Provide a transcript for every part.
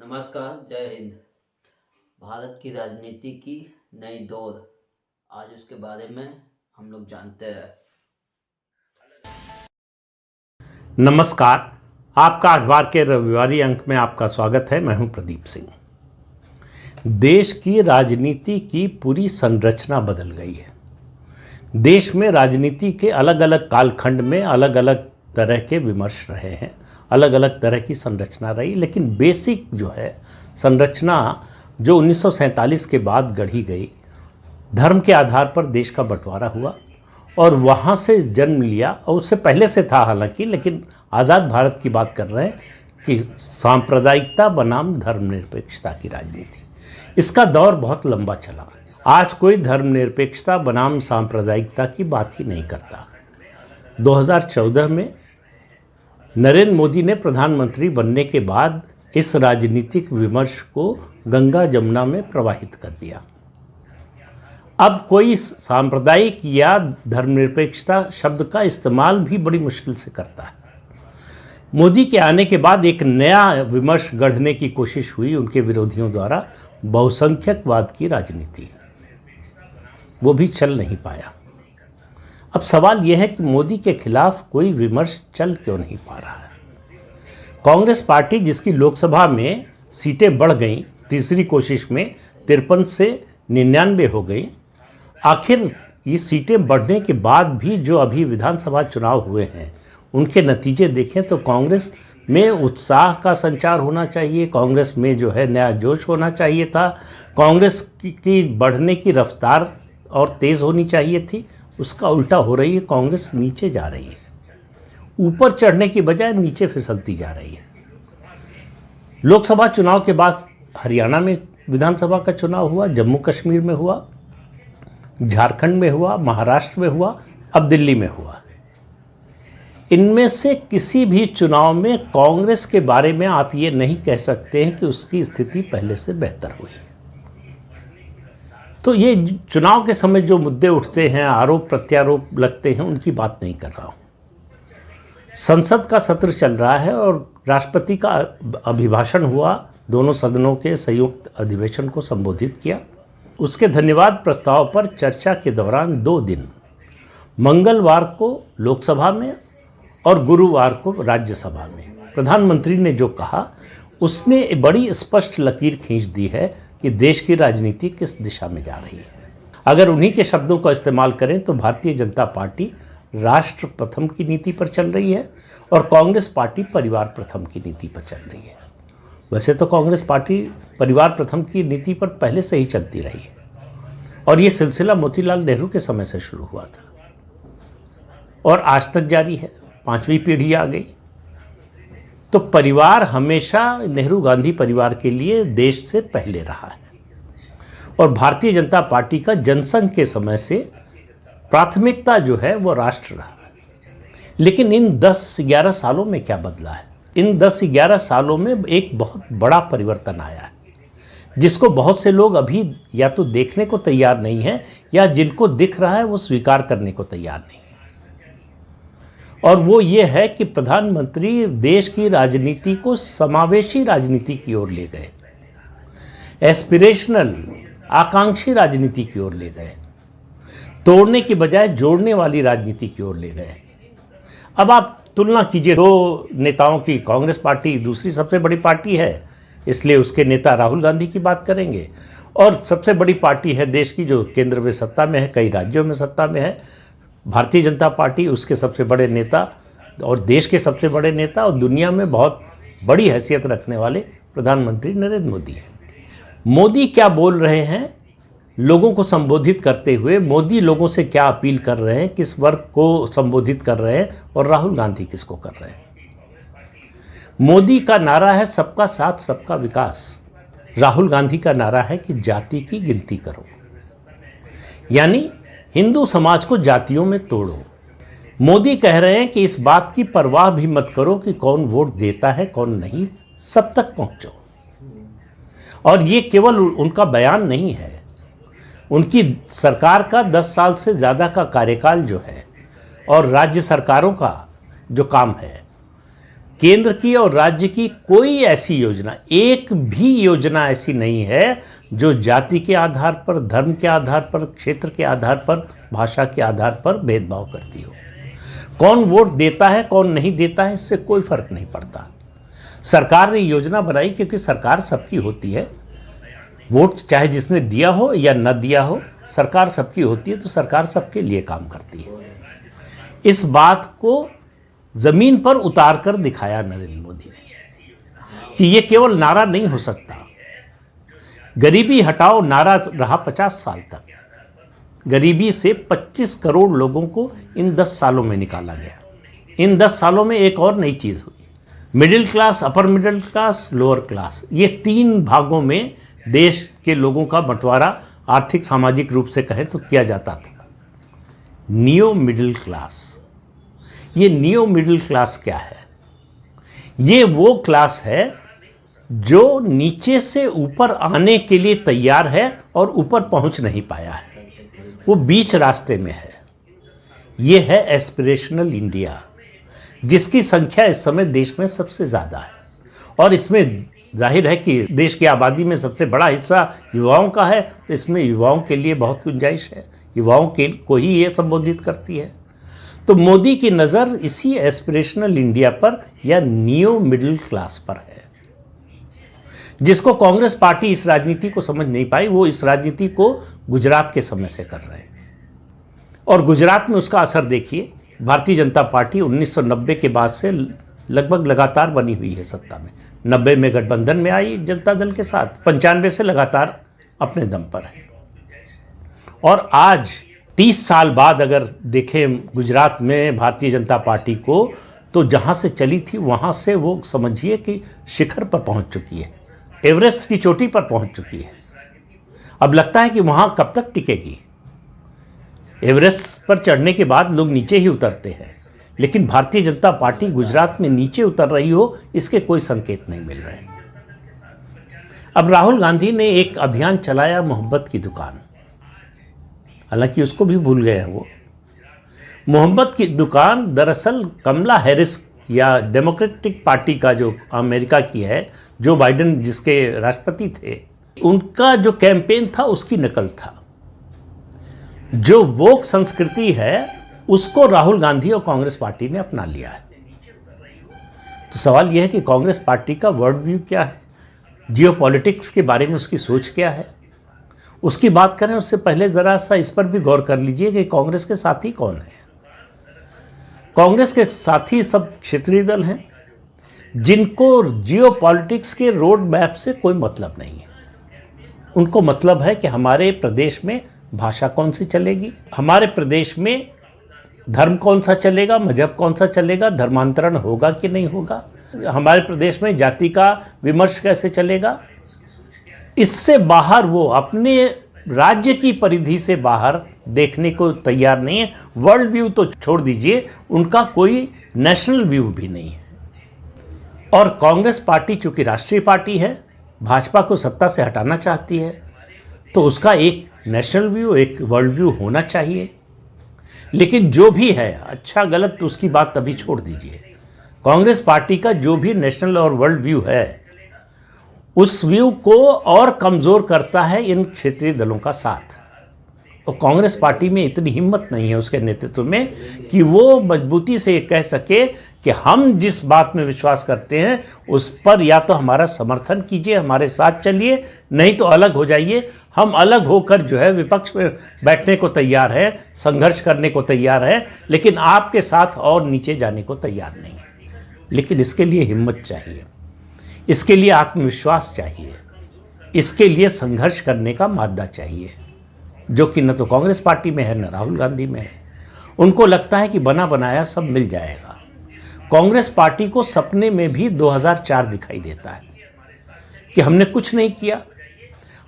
नमस्कार, जय हिंद। भारत की राजनीति की नई दौर, आज उसके बारे में हम लोग जानते हैं। नमस्कार, आपका अखबार के रविवारी अंक में आपका स्वागत है। मैं हूं प्रदीप सिंह। देश की राजनीति की पूरी संरचना बदल गई है। देश में राजनीति के अलग अलग कालखंड में अलग अलग तरह के विमर्श रहे हैं, अलग अलग तरह की संरचना रही, लेकिन बेसिक जो है संरचना जो 1947 के बाद गढ़ी गई, धर्म के आधार पर देश का बंटवारा हुआ और वहाँ से जन्म लिया, और उससे पहले से था हालांकि, लेकिन आज़ाद भारत की बात कर रहे हैं कि सांप्रदायिकता बनाम धर्मनिरपेक्षता की राजनीति। इसका दौर बहुत लंबा चला। आज कोई धर्मनिरपेक्षता बनाम सांप्रदायिकता की बात ही नहीं करता। 2014 में नरेंद्र मोदी ने प्रधानमंत्री बनने के बाद इस राजनीतिक विमर्श को गंगा जमुना में प्रवाहित कर दिया। अब कोई सांप्रदायिक या धर्मनिरपेक्षता शब्द का इस्तेमाल भी बड़ी मुश्किल से करता है। मोदी के आने के बाद एक नया विमर्श गढ़ने की कोशिश हुई उनके विरोधियों द्वारा, बहुसंख्यकवाद की राजनीति। वो भी चल नहीं पाया। अब सवाल यह है कि मोदी के खिलाफ कोई विमर्श चल क्यों नहीं पा रहा है। कांग्रेस पार्टी, जिसकी लोकसभा में सीटें बढ़ गईं, तीसरी कोशिश में 53 से 99 हो गई, आखिर ये सीटें बढ़ने के बाद भी जो अभी विधानसभा चुनाव हुए हैं उनके नतीजे देखें तो कांग्रेस में उत्साह का संचार होना चाहिए, कांग्रेस में जो है नया जोश होना चाहिए था, कांग्रेस की बढ़ने की रफ्तार और तेज़ होनी चाहिए थी। उसका उल्टा हो रही है, कांग्रेस नीचे जा रही है, ऊपर चढ़ने की बजाय नीचे फिसलती जा रही है। लोकसभा चुनाव के बाद हरियाणा में विधानसभा का चुनाव हुआ, जम्मू कश्मीर में हुआ, झारखंड में हुआ, महाराष्ट्र में हुआ, अब दिल्ली में हुआ। इनमें से किसी भी चुनाव में कांग्रेस के बारे में आप ये नहीं कह सकते हैं कि उसकी स्थिति पहले से बेहतर हुई। तो ये चुनाव के समय जो मुद्दे उठते हैं, आरोप प्रत्यारोप लगते हैं, उनकी बात नहीं कर रहा हूँ। संसद का सत्र चल रहा है और राष्ट्रपति का अभिभाषण हुआ, दोनों सदनों के संयुक्त अधिवेशन को संबोधित किया। उसके धन्यवाद प्रस्ताव पर चर्चा के दौरान 2 दिन, मंगलवार को लोकसभा में और गुरुवार को राज्यसभा में, प्रधानमंत्री ने जो कहा उसने बड़ी स्पष्ट लकीर खींच दी है कि देश की राजनीति किस दिशा में जा रही है। अगर उन्हीं के शब्दों का इस्तेमाल करें तो भारतीय जनता पार्टी राष्ट्र प्रथम की नीति पर चल रही है और कांग्रेस पार्टी परिवार प्रथम की नीति पर चल रही है। वैसे तो कांग्रेस पार्टी परिवार प्रथम की नीति पर पहले से ही चलती रही है और ये सिलसिला मोतीलाल नेहरू के समय से शुरू हुआ था और आज तक जारी है। 5वीं पीढ़ी आ गई। तो परिवार हमेशा नेहरू गांधी परिवार के लिए देश से पहले रहा है और भारतीय जनता पार्टी का जनसंघ के समय से प्राथमिकता जो है वो राष्ट्र रहा है। लेकिन इन 10-11 सालों में क्या बदला है? इन 10-11 सालों में एक बहुत बड़ा परिवर्तन आया है, जिसको बहुत से लोग अभी या तो देखने को तैयार नहीं है या जिनको दिख रहा है वो स्वीकार करने को तैयार नहीं है। और वो ये है कि प्रधानमंत्री देश की राजनीति को समावेशी राजनीति की ओर ले गए, एस्पिरेशनल, आकांक्षी राजनीति की ओर ले गए, तोड़ने की बजाय जोड़ने वाली राजनीति की ओर ले गए। अब आप तुलना कीजिए दो नेताओं की। कांग्रेस पार्टी दूसरी सबसे बड़ी पार्टी है, इसलिए उसके नेता राहुल गांधी की बात करेंगे, और सबसे बड़ी पार्टी है देश की जो केंद्र में सत्ता में है, कई राज्यों में सत्ता में है, भारतीय जनता पार्टी। उसके सबसे बड़े नेता और देश के सबसे बड़े नेता और दुनिया में बहुत बड़ी हैसियत रखने वाले प्रधानमंत्री नरेंद्र मोदी हैं। मोदी क्या बोल रहे हैं लोगों को संबोधित करते हुए? मोदी लोगों से क्या अपील कर रहे हैं, किस वर्ग को संबोधित कर रहे हैं, और राहुल गांधी किसको कर रहे हैं? मोदी का नारा है सबका साथ सबका विकास, राहुल गांधी का नारा है कि जाति की गिनती करो, यानी हिंदू समाज को जातियों में तोड़ो। मोदी कह रहे हैं कि इस बात की परवाह भी मत करो कि कौन वोट देता है कौन नहीं, सब तक पहुंचो। और ये केवल उनका बयान नहीं है, उनकी सरकार का 10 साल से ज़्यादा का कार्यकाल जो है और राज्य सरकारों का जो काम है केंद्र की और राज्य की कोई ऐसी योजना, एक भी योजना ऐसी नहीं है जो जाति के आधार पर, धर्म के आधार पर, क्षेत्र के आधार पर, भाषा के आधार पर भेदभाव करती हो। कौन वोट देता है कौन नहीं देता है इससे कोई फर्क नहीं पड़ता। सरकार ने योजना बनाई क्योंकि सरकार सबकी होती है। वोट चाहे जिसने दिया हो या न दिया हो, सरकार सबकी होती है, तो सरकार सबके लिए काम करती है। इस बात को जमीन पर उतार कर दिखाया नरेंद्र मोदी ने कि ये केवल नारा नहीं हो सकता। गरीबी हटाओ नारा रहा 50 साल तक। गरीबी से 25 करोड़ लोगों को इन 10 सालों में निकाला गया। इन 10 सालों में एक और नई चीज़ हुई, middle class, upper middle class, lower class, ये 3 भागों में देश के लोगों का बंटवारा आर्थिक सामाजिक रूप से कहें तो किया जाता था। नियो मिडिल क्लास, ये नियो मिडिल क्लास क्या है? ये वो क्लास है जो नीचे से ऊपर आने के लिए तैयार है और ऊपर पहुंच नहीं पाया है, वो बीच रास्ते में है। ये है एस्पिरेशनल इंडिया, जिसकी संख्या इस समय देश में सबसे ज़्यादा है। और इसमें जाहिर है कि देश की आबादी में सबसे बड़ा हिस्सा युवाओं का है, तो इसमें युवाओं के लिए बहुत गुंजाइश है, युवाओं को ही ये संबोधित करती है। तो मोदी की नज़र इसी एस्पिरेशनल इंडिया पर या नियो मिडिल क्लास पर है, जिसको कांग्रेस पार्टी इस राजनीति को समझ नहीं पाई। वो इस राजनीति को गुजरात के समय से कर रहे हैं और गुजरात में उसका असर देखिए। भारतीय जनता पार्टी 1990 के बाद से लगभग लगातार बनी हुई है सत्ता में। 90 में गठबंधन में आई जनता दल के साथ, 95 से लगातार अपने दम पर है। और आज 30 साल बाद अगर देखें गुजरात में भारतीय जनता पार्टी को, तो जहाँ से चली थी वहाँ से वो समझिए कि शिखर पर पहुँच चुकी है, एवरेस्ट की चोटी पर पहुँच चुकी है। अब लगता है कि वहाँ कब तक टिकेगी। एवरेस्ट पर चढ़ने के बाद लोग नीचे ही उतरते हैं, लेकिन भारतीय जनता पार्टी गुजरात में नीचे उतर रही हो इसके कोई संकेत नहीं मिल रहे। अब राहुल गांधी ने एक अभियान चलाया, मोहब्बत की दुकान, हालांकि उसको भी भूल गए हैं वो। मोहब्बत की दुकान दरअसल कमला हैरिस या डेमोक्रेटिक पार्टी का जो अमेरिका की है, जो बाइडेन जिसके राष्ट्रपति थे, उनका जो कैंपेन था उसकी नकल था। जो वोक संस्कृति है उसको राहुल गांधी और कांग्रेस पार्टी ने अपना लिया है। तो सवाल यह है कि कांग्रेस पार्टी का वर्ल्ड व्यू क्या है, जियोपॉलिटिक्स के बारे में उसकी सोच क्या है, उसकी बात करें उससे पहले ज़रा सा इस पर भी गौर कर लीजिए कि कांग्रेस के साथी कौन है। कांग्रेस के साथी सब क्षेत्रीय दल हैं जिनको जियोपॉलिटिक्स के रोड मैप से कोई मतलब नहीं है। उनको मतलब है कि हमारे प्रदेश में भाषा कौन सी चलेगी, हमारे प्रदेश में धर्म कौन सा चलेगा, मजहब कौन सा चलेगा, धर्मांतरण होगा कि नहीं होगा, हमारे प्रदेश में जाति का विमर्श कैसे चलेगा। इससे बाहर वो अपने राज्य की परिधि से बाहर देखने को तैयार नहीं है। वर्ल्ड व्यू तो छोड़ दीजिए, उनका कोई नेशनल व्यू भी नहीं है। और कांग्रेस पार्टी चूंकि राष्ट्रीय पार्टी है, भाजपा को सत्ता से हटाना चाहती है, तो उसका एक नेशनल व्यू, एक वर्ल्ड व्यू होना चाहिए। लेकिन जो भी है, अच्छा गलत तो उसकी बात तभी छोड़ दीजिए, कांग्रेस पार्टी का जो भी नेशनल और वर्ल्ड व्यू है, उस व्यू को और कमज़ोर करता है इन क्षेत्रीय दलों का साथ। और कांग्रेस पार्टी में इतनी हिम्मत नहीं है उसके नेतृत्व में कि वो मजबूती से कह सके कि हम जिस बात में विश्वास करते हैं उस पर या तो हमारा समर्थन कीजिए, हमारे साथ चलिए, नहीं तो अलग हो जाइए। हम अलग होकर जो है विपक्ष में बैठने को तैयार है, संघर्ष करने को तैयार है, लेकिन आपके साथ और नीचे जाने को तैयार नहीं है। लेकिन इसके लिए हिम्मत चाहिए, इसके लिए आत्मविश्वास चाहिए, इसके लिए संघर्ष करने का मादा चाहिए, जो कि न तो कांग्रेस पार्टी में है न राहुल गांधी में है। उनको लगता है कि बना बनाया सब मिल जाएगा। कांग्रेस पार्टी को सपने में भी 2004 दिखाई देता है कि हमने कुछ नहीं किया,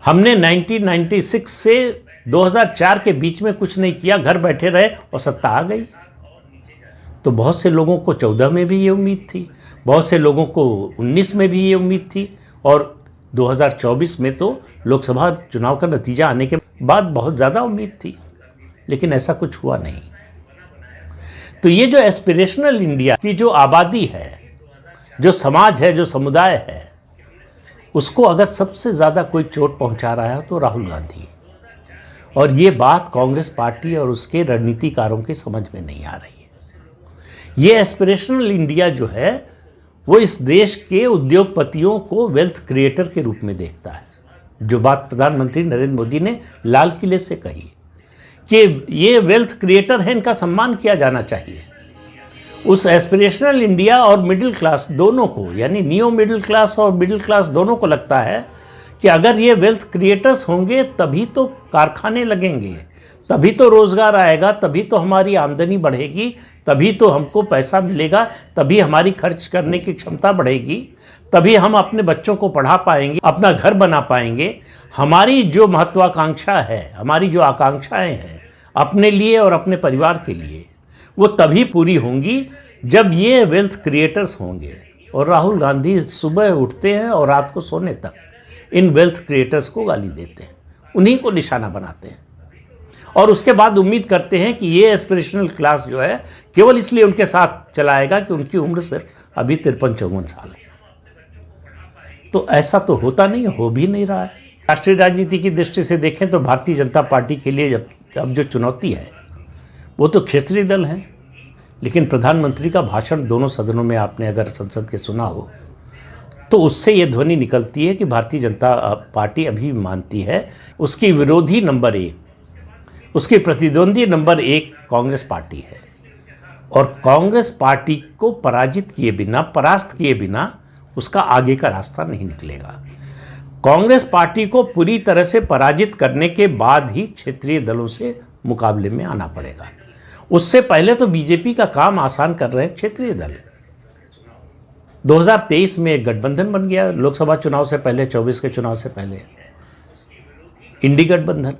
हमने 1996 से 2004 के बीच में कुछ नहीं किया, घर बैठे रहे और सत्ता आ गई। तो बहुत से लोगों को 14 में भी ये उम्मीद थी, बहुत से लोगों को 19 में भी ये उम्मीद थी, और 2024 में तो लोकसभा चुनाव का नतीजा आने के बाद बहुत ज़्यादा उम्मीद थी, लेकिन ऐसा कुछ हुआ नहीं। तो ये जो एस्पिरेशनल इंडिया की जो आबादी है, जो समाज है, जो समुदाय है, उसको अगर सबसे ज़्यादा कोई चोट पहुंचा रहा है तो राहुल गांधी। और ये बात कांग्रेस पार्टी और उसके रणनीतिकारों की समझ में नहीं आ रही है। ये एस्पिरेशनल इंडिया जो है वो इस देश के उद्योगपतियों को वेल्थ क्रिएटर के रूप में देखता है। जो बात प्रधानमंत्री नरेंद्र मोदी ने लाल किले से कही कि ये वेल्थ क्रिएटर है, इनका सम्मान किया जाना चाहिए। उस एस्पिरेशनल इंडिया और मिडिल क्लास दोनों को, यानी नियो मिडिल क्लास और मिडिल क्लास दोनों को लगता है कि अगर ये वेल्थ क्रिएटर्स होंगे तभी तो कारखाने लगेंगे, तभी तो रोज़गार आएगा, तभी तो हमारी आमदनी बढ़ेगी, तभी तो हमको पैसा मिलेगा, तभी हमारी खर्च करने की क्षमता बढ़ेगी, तभी हम अपने बच्चों को पढ़ा पाएंगे, अपना घर बना पाएंगे। हमारी जो महत्वाकांक्षा है, हमारी जो आकांक्षाएं हैं अपने लिए और अपने परिवार के लिए, वो तभी पूरी होंगी जब ये वेल्थ क्रिएटर्स होंगे। और राहुल गांधी सुबह उठते हैं और रात को सोने तक इन वेल्थ क्रिएटर्स को गाली देते हैं, उन्हीं को निशाना बनाते हैं और उसके बाद उम्मीद करते हैं कि ये एस्पिरेशनल क्लास जो है केवल इसलिए उनके साथ चलाएगा कि उनकी उम्र सिर्फ अभी 53-54 साल है। तो ऐसा तो होता नहीं, हो भी नहीं रहा है। राष्ट्रीय राजनीति की दृष्टि से देखें तो भारतीय जनता पार्टी के लिए अब जो चुनौती है वो तो क्षेत्रीय दल है। लेकिन प्रधानमंत्री का भाषण दोनों सदनों में आपने अगर संसद के सुना हो तो उससे ये ध्वनि निकलती है कि भारतीय जनता पार्टी अभी भी मानती है उसकी विरोधी नंबर 1, उसकी प्रतिद्वंदी नंबर 1 कांग्रेस पार्टी है। और कांग्रेस पार्टी को पराजित किए बिना, परास्त किए बिना उसका आगे का रास्ता नहीं निकलेगा। कांग्रेस पार्टी को पूरी तरह से पराजित करने के बाद ही क्षेत्रीय दलों से मुकाबले में आना पड़ेगा। उससे पहले तो बीजेपी का काम आसान कर रहे हैं क्षेत्रीय दल। 2023 में एक गठबंधन बन गया, लोकसभा चुनाव से पहले, 24 के चुनाव से पहले इंडी गठबंधन।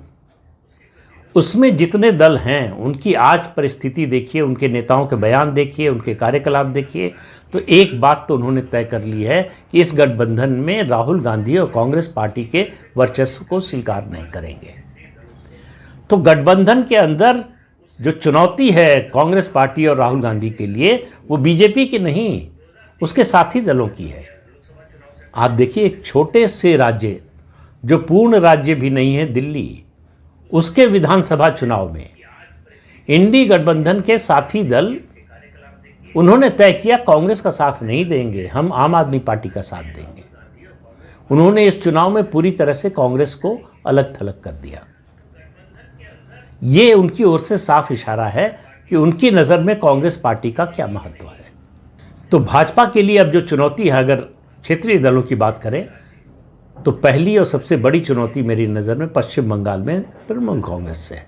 उसमें जितने दल हैं उनकी आज परिस्थिति देखिए, उनके नेताओं के बयान देखिए, उनके कार्यकलाप देखिए, तो एक बात तो उन्होंने तय कर ली है कि इस गठबंधन में राहुल गांधी और कांग्रेस पार्टी के वर्चस्व को स्वीकार नहीं करेंगे। तो गठबंधन के अंदर जो चुनौती है कांग्रेस पार्टी और राहुल गांधी के लिए, वो बीजेपी की नहीं, उसके साथी दलों की है। आप देखिए, एक छोटे से राज्य जो पूर्ण राज्य भी नहीं है, दिल्ली, उसके विधानसभा चुनाव में इंडी गठबंधन के साथी दल उन्होंने तय किया कांग्रेस का साथ नहीं देंगे, हम आम आदमी पार्टी का साथ देंगे। उन्होंने इस चुनाव में पूरी तरह से कांग्रेस को अलग थलग कर दिया। ये उनकी ओर से साफ इशारा है कि उनकी नज़र में कांग्रेस पार्टी का क्या महत्व है। तो भाजपा के लिए अब जो चुनौती है, अगर क्षेत्रीय दलों की बात करें तो पहली और सबसे बड़ी चुनौती मेरी नज़र में पश्चिम बंगाल में तृणमूल कांग्रेस से है,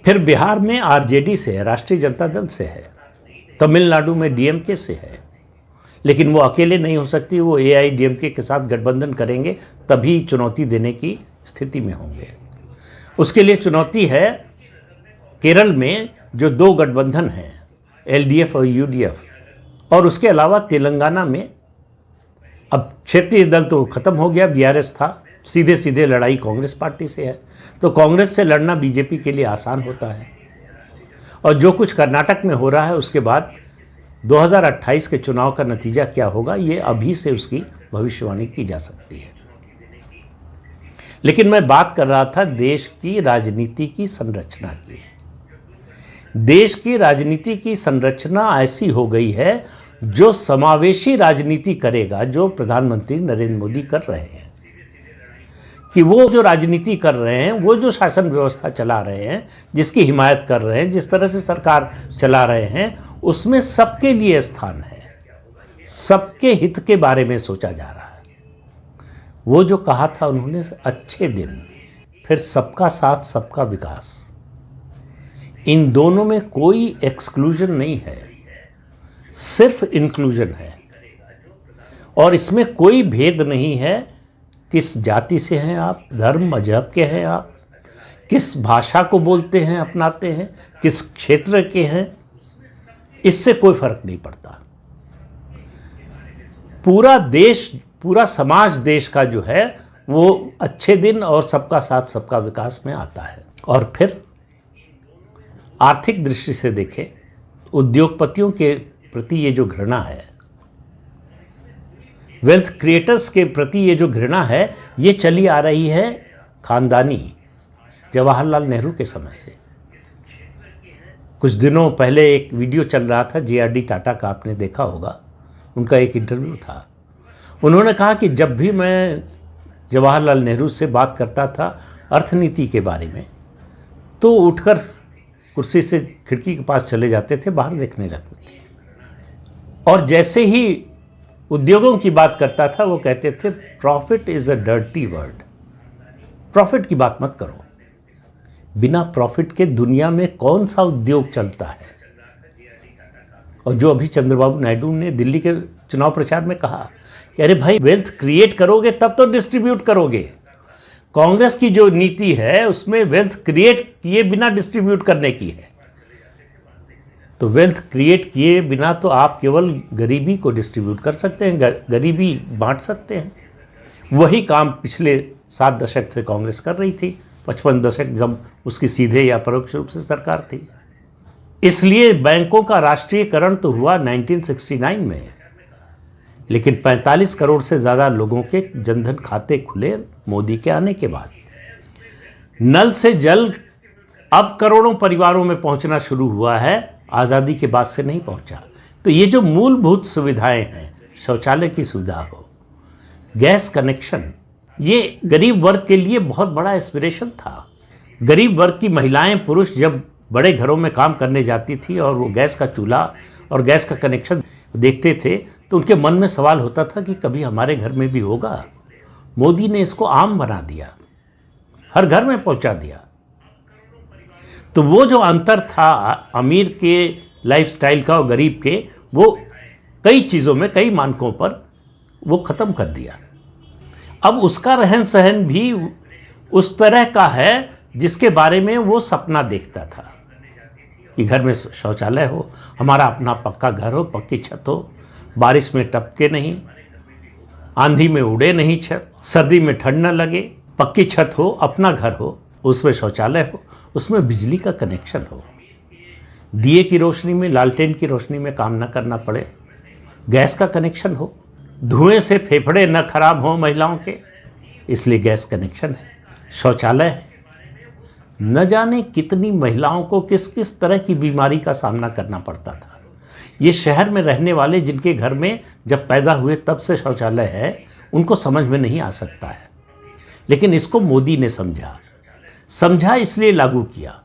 फिर बिहार में आरजेडी से है, राष्ट्रीय जनता दल से है, तमिलनाडु में डीएमके से है। लेकिन वो अकेले नहीं हो सकती, वो एआईडीएमके के साथ गठबंधन करेंगे तभी चुनौती देने की स्थिति में होंगे। उसके लिए चुनौती है केरल में जो 2 गठबंधन हैं, एलडीएफ और यूडीएफ, और उसके अलावा तेलंगाना में अब क्षेत्रीय दल तो खत्म हो गया, बीआरएस था, सीधे सीधे लड़ाई कांग्रेस पार्टी से है। तो कांग्रेस से लड़ना बीजेपी के लिए आसान होता है। और जो कुछ कर्नाटक में हो रहा है उसके बाद 2028 के चुनाव का नतीजा क्या होगा, ये अभी से उसकी भविष्यवाणी की जा सकती है। लेकिन मैं बात कर रहा था देश की राजनीति की संरचना की। देश की राजनीति की संरचना ऐसी हो गई है जो समावेशी राजनीति करेगा, जो प्रधानमंत्री नरेंद्र मोदी कर रहे हैं। कि वो जो राजनीति कर रहे हैं, वो जो शासन व्यवस्था चला रहे हैं, जिसकी हिमायत कर रहे हैं, जिस तरह से सरकार चला रहे हैं, उसमें सबके लिए स्थान है, सबके हित के बारे में सोचा जा रहा है। वो जो कहा था उन्होंने, अच्छे दिन, फिर सबका साथ सबका विकास, इन दोनों में कोई एक्सक्लूजन नहीं है, सिर्फ इंक्लूजन है। और इसमें कोई भेद नहीं है किस जाति से हैं आप, धर्म मजहब के हैं आप, किस भाषा को बोलते हैं, अपनाते हैं, किस क्षेत्र के हैं, इससे कोई फर्क नहीं पड़ता। पूरा देश, पूरा समाज देश का जो है वो अच्छे दिन और सबका साथ सबका विकास में आता है। और फिर आर्थिक दृष्टि से देखें, उद्योगपतियों के प्रति ये जो घृणा है, वेल्थ क्रिएटर्स के प्रति ये जो घृणा है, ये चली आ रही है खानदानी जवाहरलाल नेहरू के समय से। कुछ दिनों पहले एक वीडियो चल रहा था JRD टाटा का, आपने देखा होगा, उनका एक इंटरव्यू था। उन्होंने कहा कि जब भी मैं जवाहरलाल नेहरू से बात करता था अर्थनीति के बारे में, तो उठकर कुर्सी से खिड़की के पास चले जाते थे, बाहर देखने लगते थे। और जैसे ही उद्योगों की बात करता था, वो कहते थे profit is a dirty word, profit की बात मत करो। बिना प्रॉफिट के दुनिया में कौन सा उद्योग चलता है? और जो अभी चंद्रबाबू नायडू ने दिल्ली के चुनाव प्रचार में कहा कि अरे भाई, वेल्थ क्रिएट करोगे तब तो डिस्ट्रीब्यूट करोगे। कांग्रेस की जो नीति है उसमें वेल्थ क्रिएट किए बिना डिस्ट्रीब्यूट करने की है। तो वेल्थ क्रिएट किए बिना तो आप केवल गरीबी को डिस्ट्रीब्यूट कर सकते हैं, गरीबी बांट सकते हैं। वही काम पिछले 7 दशक से कांग्रेस कर रही थी, 55 दशक जब उसकी सीधे या परोक्ष रूप से सरकार थी। इसलिए बैंकों का राष्ट्रीयकरण तो हुआ 1969 में, लेकिन 45 करोड़ से ज़्यादा लोगों के जनधन खाते खुले मोदी के आने के बाद। नल से जल अब करोड़ों परिवारों में पहुंचना शुरू हुआ है, आज़ादी के बाद से नहीं पहुंचा। तो ये जो मूलभूत सुविधाएं हैं, शौचालय की सुविधा हो, गैस कनेक्शन, ये गरीब वर्ग के लिए बहुत बड़ा एस्पिरेशन था। गरीब वर्ग की महिलाएं पुरुष जब बड़े घरों में काम करने जाती थी और वो गैस का चूल्हा और गैस का कनेक्शन देखते थे, तो उनके मन में सवाल होता था कि कभी हमारे घर में भी होगा। मोदी ने इसको आम बना दिया, हर घर में पहुंचा दिया। तो वो जो अंतर था अमीर के लाइफस्टाइल का और गरीब के, वो कई चीज़ों में, कई मानकों पर वो ख़त्म कर दिया। अब उसका रहन सहन भी उस तरह का है जिसके बारे में वो सपना देखता था कि घर में शौचालय हो, हमारा अपना पक्का घर हो, पक्की छत हो, बारिश में टपके नहीं, आंधी में उड़े नहीं छत, सर्दी में ठंड न लगे, पक्की छत हो, अपना घर हो, उसमें शौचालय हो, उसमें बिजली का कनेक्शन हो, दिए की रोशनी में, लालटेन की रोशनी में काम न करना पड़े, गैस का कनेक्शन हो, धुएं से फेफड़े न खराब हों महिलाओं के, इसलिए गैस कनेक्शन है, शौचालय है। न जाने कितनी महिलाओं को किस किस तरह की बीमारी का सामना करना पड़ता था। ये शहर में रहने वाले जिनके घर में जब पैदा हुए तब से शौचालय है, उनको समझ में नहीं आ सकता है, लेकिन इसको मोदी ने समझा इसलिए लागू किया।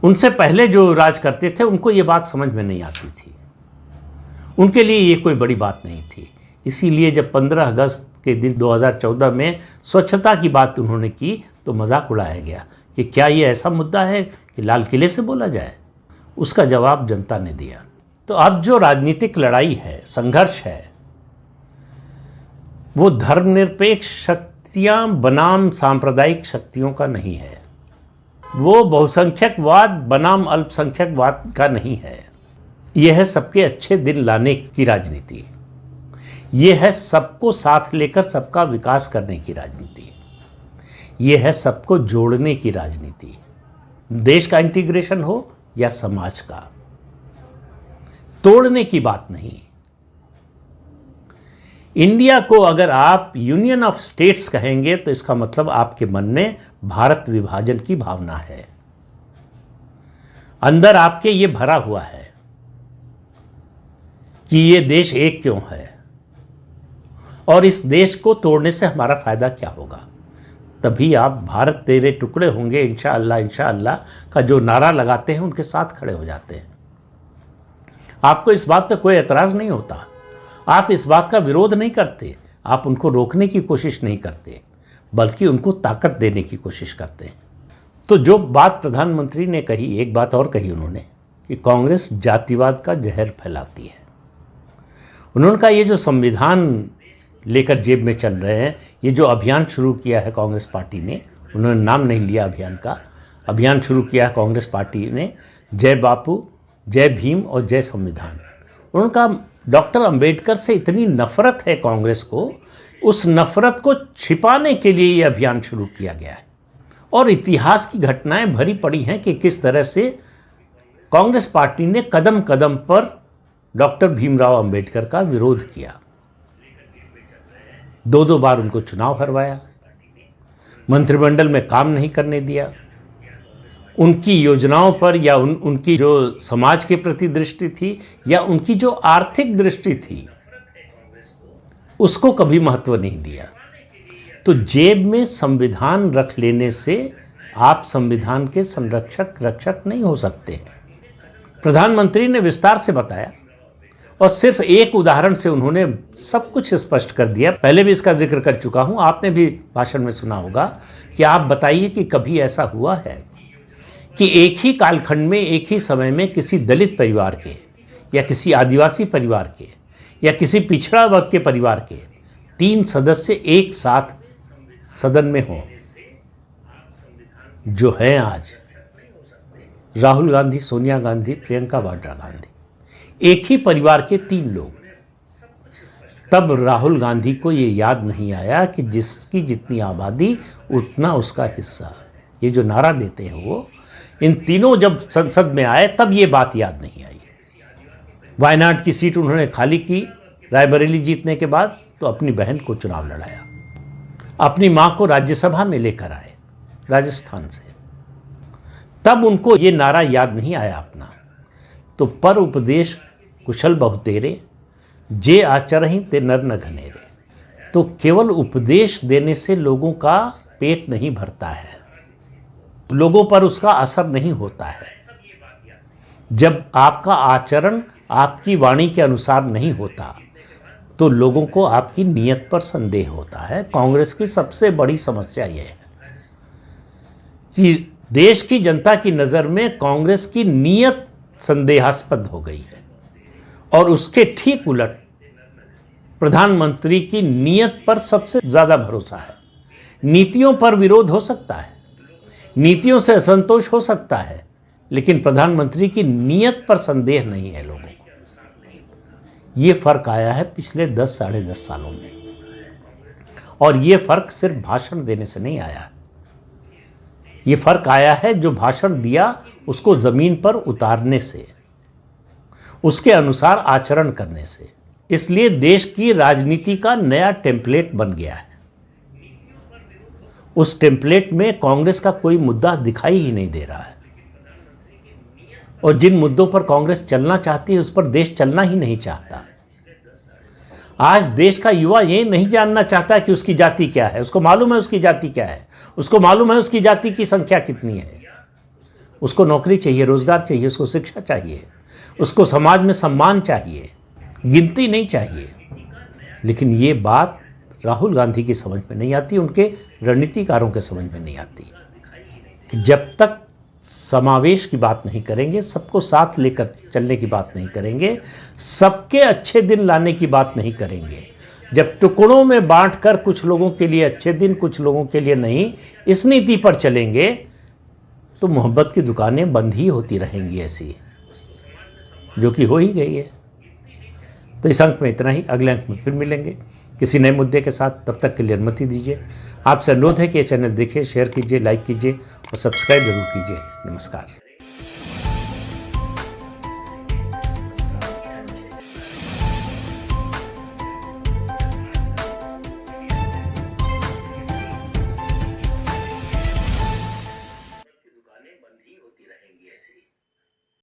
उनसे पहले जो राज करते थे उनको ये बात समझ में नहीं आती थी, उनके लिए ये कोई बड़ी बात नहीं थी। इसीलिए जब 15 अगस्त के दिन 2014 में स्वच्छता की बात उन्होंने की तो मजाक उड़ाया गया कि क्या ये ऐसा मुद्दा है कि लाल किले से बोला जाए। उसका जवाब जनता ने दिया। तो अब जो राजनीतिक लड़ाई है, संघर्ष है, वो धर्मनिरपेक्ष शक्तियां बनाम सांप्रदायिक शक्तियों का नहीं है, वो बहुसंख्यकवाद बनाम अल्पसंख्यकवाद का नहीं है। यह है सबके अच्छे दिन लाने की राजनीति, यह है सबको साथ लेकर सबका विकास करने की राजनीति, यह है सबको जोड़ने की राजनीति। देश का इंटीग्रेशन हो या समाज का, तोड़ने की बात नहीं। इंडिया को अगर आप यूनियन ऑफ स्टेट्स कहेंगे तो इसका मतलब आपके मन में भारत विभाजन की भावना है, अंदर आपके ये भरा हुआ है कि ये देश एक क्यों है और इस देश को तोड़ने से हमारा फायदा क्या होगा। तभी आप भारत तेरे टुकड़े होंगे इंशाअल्लाह इंशाअल्लाह का जो नारा लगाते हैं उनके साथ खड़े हो जाते हैं। आपको इस बात पर कोई एतराज़ नहीं होता, आप इस बात का विरोध नहीं करते, आप उनको रोकने की कोशिश नहीं करते, बल्कि उनको ताकत देने की कोशिश करते हैं। तो जो बात प्रधानमंत्री ने कही, एक बात और कही उन्होंने कि कांग्रेस जातिवाद का जहर फैलाती है। उन्होंने कहा ये जो संविधान लेकर जेब में चल रहे हैं, ये जो अभियान शुरू किया है कांग्रेस पार्टी ने, उन्होंने नाम नहीं लिया अभियान का, अभियान शुरू किया है कांग्रेस पार्टी ने, जय बापू, जय भीम और जय संविधान। उन्होंने कहा डॉक्टर अंबेडकर से इतनी नफरत है कांग्रेस को, उस नफरत को छिपाने के लिए ये अभियान शुरू किया गया है। और इतिहास की घटनाएं भरी पड़ी हैं कि किस तरह से कांग्रेस पार्टी ने कदम कदम पर डॉक्टर भीमराव अंबेडकर का विरोध किया। 2 बार उनको चुनाव हरवाया, मंत्रिमंडल में काम नहीं करने दिया, उनकी योजनाओं पर या उनकी जो समाज के प्रति दृष्टि थी या उनकी जो आर्थिक दृष्टि थी उसको कभी महत्व नहीं दिया। तो जेब में संविधान रख लेने से आप संविधान के संरक्षक रक्षक नहीं हो सकते हैं। प्रधानमंत्री ने विस्तार से बताया और सिर्फ एक उदाहरण से उन्होंने सब कुछ स्पष्ट कर दिया। पहले भी इसका जिक्र कर चुका हूं, आपने भी भाषण में सुना होगा कि आप बताइए कि कभी ऐसा हुआ है कि एक ही कालखंड में एक ही समय में किसी दलित परिवार के या किसी आदिवासी परिवार के या किसी पिछड़ा वर्ग के परिवार के 3 सदस्य एक साथ सदन में हों, जो हैं आज राहुल गांधी, सोनिया गांधी, प्रियंका वाड्रा गांधी, एक ही परिवार के 3 लोग। तब राहुल गांधी को ये याद नहीं आया कि जिसकी जितनी आबादी उतना उसका हिस्सा। ये जो नारा देते हैं वो, इन तीनों जब संसद में आए तब ये बात याद नहीं आई। वायनाड की सीट उन्होंने खाली की रायबरेली जीतने के बाद, तो अपनी बहन को चुनाव लड़ाया, अपनी मां को राज्यसभा में लेकर आए राजस्थान से। तब उनको ये नारा याद नहीं आया अपना। तो पर उपदेश कुशल बहुतेरे, जे आचरहि ते नर न घनेरे। तो केवल उपदेश देने से लोगों का पेट नहीं भरता है, लोगों पर उसका असर नहीं होता है। जब आपका आचरण आपकी वाणी के अनुसार नहीं होता तो लोगों को आपकी नीयत पर संदेह होता है। कांग्रेस की सबसे बड़ी समस्या यह है कि देश की जनता की नज़र में कांग्रेस की नीयत संदेहास्पद हो गई है और उसके ठीक उलट प्रधानमंत्री की नीयत पर सबसे ज़्यादा भरोसा है। नीतियों पर विरोध हो सकता है, नीतियों से असंतोष हो सकता है, लेकिन प्रधानमंत्री की नीयत पर संदेह नहीं है लोगों को। ये फर्क आया है पिछले 10 साढ़े 10 सालों में, और ये फर्क सिर्फ भाषण देने से नहीं आया। ये फर्क आया है जो भाषण दिया उसको जमीन पर उतारने से, उसके अनुसार आचरण करने से। इसलिए देश की राजनीति का नया टेम्पलेट बन गया है। उस टेम्पलेट में कांग्रेस का कोई मुद्दा दिखाई ही नहीं दे रहा है, और जिन मुद्दों पर कांग्रेस चलना चाहती है उस पर देश चलना ही नहीं चाहता। आज देश का युवा ये नहीं जानना चाहता कि उसकी जाति क्या है। उसको मालूम है उसकी जाति क्या है, उसको मालूम है उसकी जाति की संख्या कितनी है। उसको नौकरी चाहिए, रोजगार चाहिए, उसको शिक्षा चाहिए, उसको समाज में सम्मान चाहिए, गिनती नहीं चाहिए। लेकिन ये बात राहुल गांधी की समझ में नहीं आती, उनके रणनीतिकारों के समझ में नहीं आती कि जब तक समावेश की बात नहीं करेंगे, सबको साथ लेकर चलने की बात नहीं करेंगे, सबके अच्छे दिन लाने की बात नहीं करेंगे, जब टुकड़ों में बांटकर कुछ लोगों के लिए अच्छे दिन, कुछ लोगों के लिए नहीं, इस नीति पर चलेंगे तो मोहब्बत की दुकानें बंद ही होती रहेंगी, ऐसी जो कि हो ही गई है। तो इस अंक में इतना ही। अगले अंक में फिर मिलेंगे किसी नए मुद्दे के साथ। तब तक के लिए अनुमति दीजिए। आपसे अनुरोध है कि ये चैनल देखिए, शेयर कीजिए, लाइक कीजिए और सब्सक्राइब जरूर कीजिए। नमस्कार।